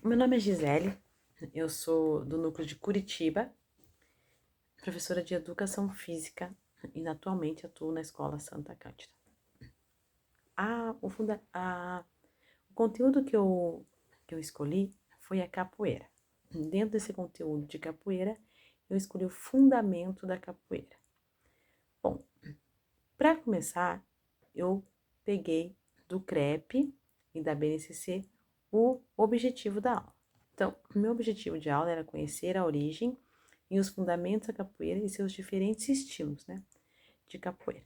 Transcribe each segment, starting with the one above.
Meu nome é Gisele, eu sou do núcleo de Curitiba, professora de Educação Física e atualmente atuo na Escola Santa Cândida. O conteúdo que eu escolhi foi a capoeira. Dentro desse conteúdo de capoeira, eu escolhi o fundamento da capoeira. Bom, para começar, eu peguei do CREP e da BNCC o objetivo da aula. Então, o meu objetivo de aula era conhecer a origem e os fundamentos da capoeira e seus diferentes estilos, né, de capoeira.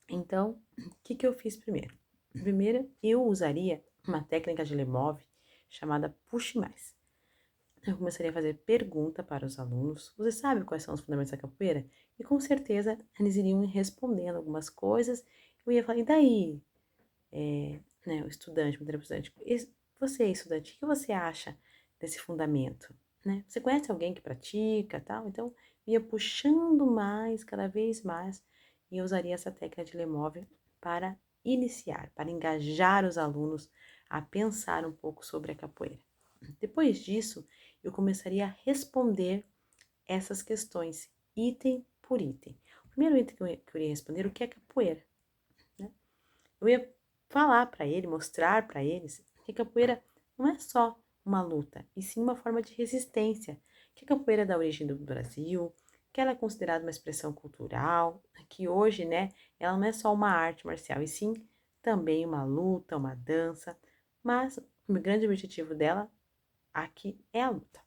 Então, o que eu fiz primeiro? Primeiro, eu usaria uma técnica de Lemov chamada Puxe Mais. Eu começaria a fazer pergunta para os alunos. Você sabe quais são os fundamentos da capoeira? E com certeza eles iriam respondendo algumas coisas. Eu ia falar, e daí? O estudante, o estudante, você, estudante, o que você acha desse fundamento? Né? Você conhece alguém que pratica tal? Então, eu ia puxando mais, cada vez mais, e eu usaria essa técnica de Lemov para iniciar, para engajar os alunos a pensar um pouco sobre a capoeira. Depois disso, eu começaria a responder essas questões, item por item. O primeiro item que eu iria responder, o que é capoeira? Né? Eu ia falar para ele, mostrar para eles que capoeira não é só uma luta, e sim uma forma de resistência, que a capoeira dá origem do Brasil, que ela é considerada uma expressão cultural, que hoje, né, ela não é só uma arte marcial, e sim também uma luta, uma dança, mas o grande objetivo dela aqui é a luta.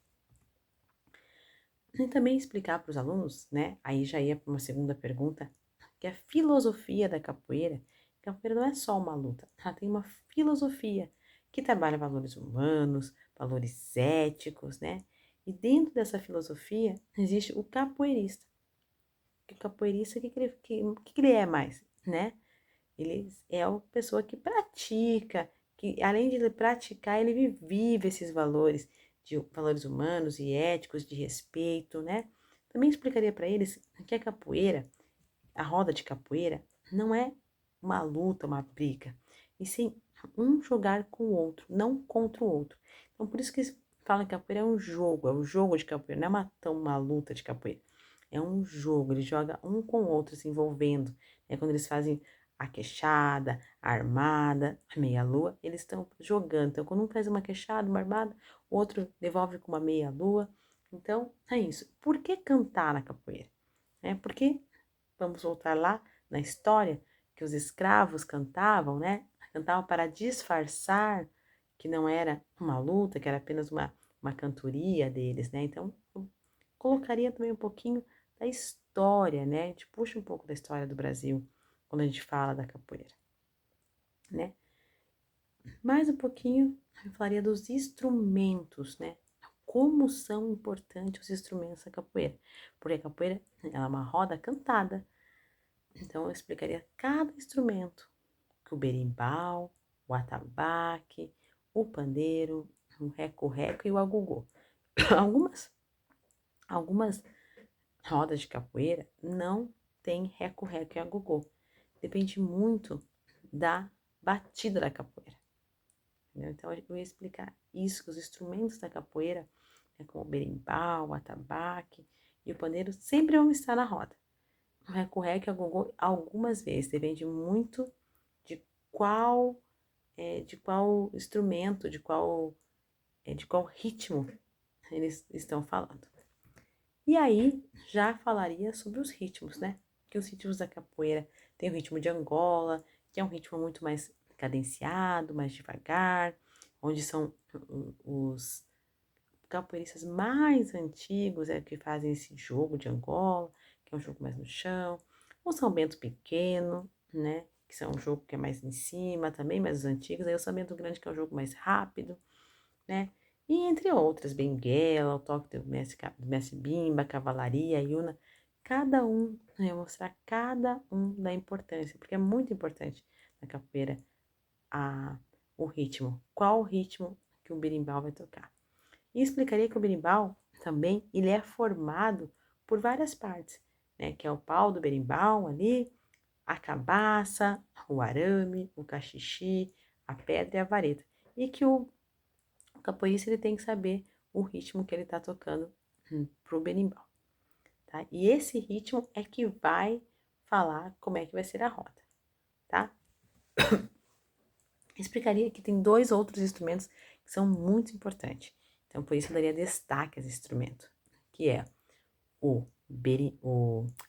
E também explicar para os alunos, né, aí já ia para uma segunda pergunta, que a filosofia da capoeira, a capoeira não é só uma luta, ela tem uma filosofia que trabalha valores humanos, valores éticos, né? E dentro dessa filosofia existe o capoeirista. O capoeirista, o que ele é mais, né? Ele é a pessoa que pratica, que além de ele praticar, ele vive esses valores, de valores humanos e éticos, de respeito, né? Também explicaria para eles que a capoeira, a roda de capoeira, não é uma luta, uma briga, e sim um jogar com o outro, não contra o outro. Então, por isso que eles falam que capoeira é um jogo de capoeira, não é uma luta de capoeira. É um jogo, ele joga um com o outro, se envolvendo. Quando eles fazem a queixada, a armada, a meia-lua, eles estão jogando. Então, quando um faz uma queixada, uma armada, o outro devolve com uma meia-lua. Então, é isso. Por que cantar na capoeira? Porque, vamos voltar lá na história, que os escravos cantavam, né? Cantavam para disfarçar que não era uma luta, que era apenas uma cantoria deles, né? Então, eu colocaria também um pouquinho da história, né? A gente puxa um pouco da história do Brasil quando a gente fala da capoeira, né? Mais um pouquinho, eu falaria dos instrumentos, né? Como são importantes os instrumentos da capoeira. Porque a capoeira, ela é uma roda cantada. Então, eu explicaria cada instrumento, que o berimbau, o atabaque, o pandeiro, o reco-reco e o agogô. Algumas rodas de capoeira não tem reco-reco e agogô. Depende muito da batida da capoeira. Entendeu? Então, eu ia explicar isso, que os instrumentos da capoeira, como o berimbau, o atabaque e o pandeiro, sempre vão estar na roda. O reco-reco e o agogô, algumas vezes, depende muito de qual, de qual instrumento, de qual ritmo eles estão falando. E aí, já falaria sobre os ritmos, né? Que os ritmos da capoeira tem o ritmo de Angola, que é um ritmo muito mais cadenciado, mais devagar, onde são os capoeiristas mais antigos que fazem esse jogo de Angola, que é um jogo mais no chão. O São Bento Pequeno, né? Que é um jogo que é mais em cima também, mais os antigos. Aí o São Bento Grande, que é um jogo mais rápido, né? E entre outras, Benguela, o toque do mestre Bimba, Cavalaria, Yuna, cada um, né, mostrar cada um da importância, porque é muito importante na capoeira o ritmo, qual o ritmo que o berimbau vai tocar. E explicaria que o berimbau também, ele é formado por várias partes, né, que é o pau do berimbau ali, a cabaça, o arame, o cachixi, a pedra e a vareta. E que o capoeirista ele tem que saber o ritmo que ele está tocando pro berimbau, tá? E esse ritmo é que vai falar como é que vai ser a roda, tá? Explicaria que tem 2 outros instrumentos que são muito importantes. Então, por isso eu daria destaque a esse instrumento, que é o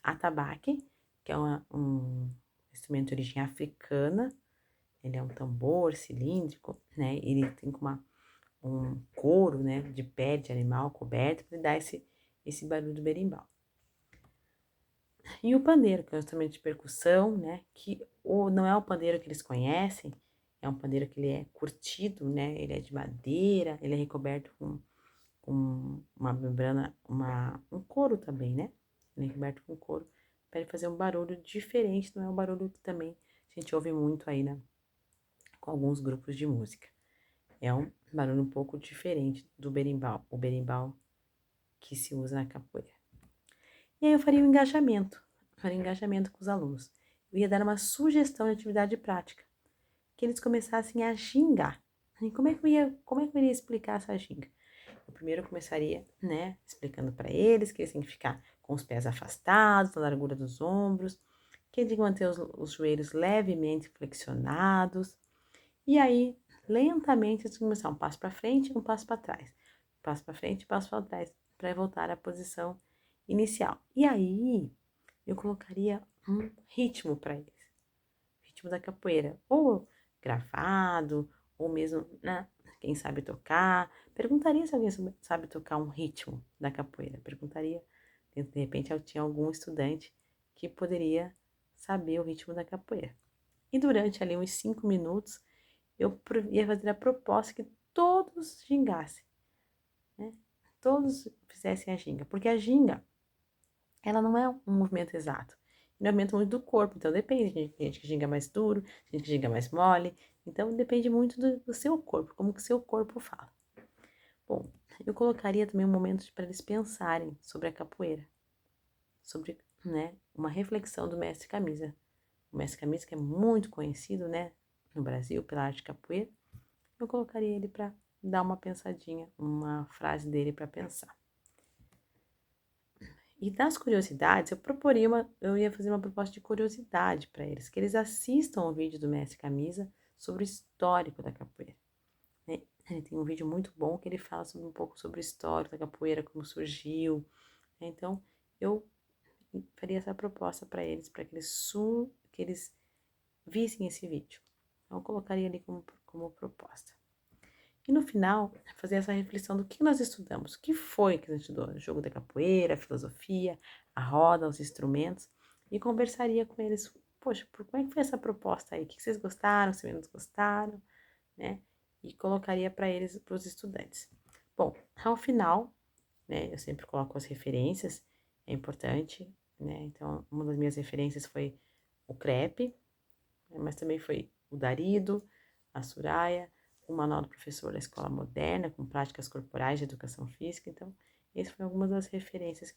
atabaque, que é um instrumento de origem africana. Ele é um tambor cilíndrico, né? Ele tem um couro, né, de pele de animal coberto para dar esse barulho do berimbau. E o pandeiro, que é um instrumento de percussão, né, que não é o pandeiro que eles conhecem, é um pandeiro que ele é curtido, né, ele é de madeira, ele é recoberto com uma membrana, um couro também, né, ele é recoberto com couro, para ele fazer um barulho diferente, não é um barulho que também a gente ouve muito aí, né, com alguns grupos de música. É um barulho um pouco diferente do berimbau, o berimbau que se usa na capoeira. E aí eu faria um engajamento com os alunos. Eu ia dar uma sugestão de atividade prática, que eles começassem a gingar. E como é que eu iria explicar essa ginga? Eu primeiro começaria, né, explicando para eles que eles têm que ficar com os pés afastados, da largura dos ombros, que eles têm que manter os joelhos levemente flexionados. E aí, lentamente, eles têm que começar um passo para frente e um passo para trás. Um passo para frente e um passo para trás, para voltar à posição inicial. E aí, eu colocaria um ritmo para eles. Ritmo da capoeira. Ou gravado, ou mesmo, né, quem sabe tocar. Perguntaria se alguém sabe tocar um ritmo da capoeira. Perguntaria, de repente, eu tinha algum estudante que poderia saber o ritmo da capoeira. E durante ali uns 5 minutos, eu ia fazer a proposta que todos gingassem, né? Todos fizessem a ginga, porque a ginga, ela não é um movimento exato, é um movimento muito do corpo, então depende, tem gente que ginga mais duro, gente que ginga mais mole, então depende muito do seu corpo, como que o seu corpo fala. Bom, eu colocaria também um momento para eles pensarem sobre a capoeira, sobre, né, uma reflexão do mestre Camisa. O mestre Camisa, que é muito conhecido, né, no Brasil pela arte capoeira, eu colocaria ele para dar uma pensadinha, uma frase dele para pensar. E das curiosidades, eu ia fazer uma proposta de curiosidade para eles, que eles assistam o vídeo do Mestre Camisa sobre o histórico da capoeira. Né? Ele tem um vídeo muito bom que ele fala um pouco sobre o histórico da capoeira, como surgiu. Então, eu faria essa proposta para eles que eles vissem esse vídeo. Então, eu colocaria ali como proposta. E no final, fazer essa reflexão do que nós estudamos. O que foi que a gente estudou? O jogo da capoeira, a filosofia, a roda, os instrumentos. E conversaria com eles. Poxa, como é que foi essa proposta aí? O que vocês gostaram, se menos gostaram, né? E colocaria para eles, para os estudantes. Bom, ao final, né, eu sempre coloco as referências, é importante, né? Então, uma das minhas referências foi o CREP, mas também foi o Darido, a Soraya, o Manual do Professor da Escola Moderna, com práticas corporais de educação física. Então, essas foram algumas das referências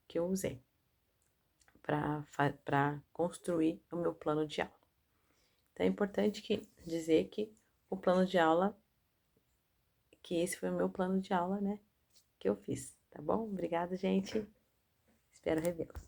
que eu usei para construir o meu plano de aula. Então, é importante dizer que o plano de aula, que esse foi o meu plano de aula, né, que eu fiz, tá bom? Obrigada, gente. Espero revê-los.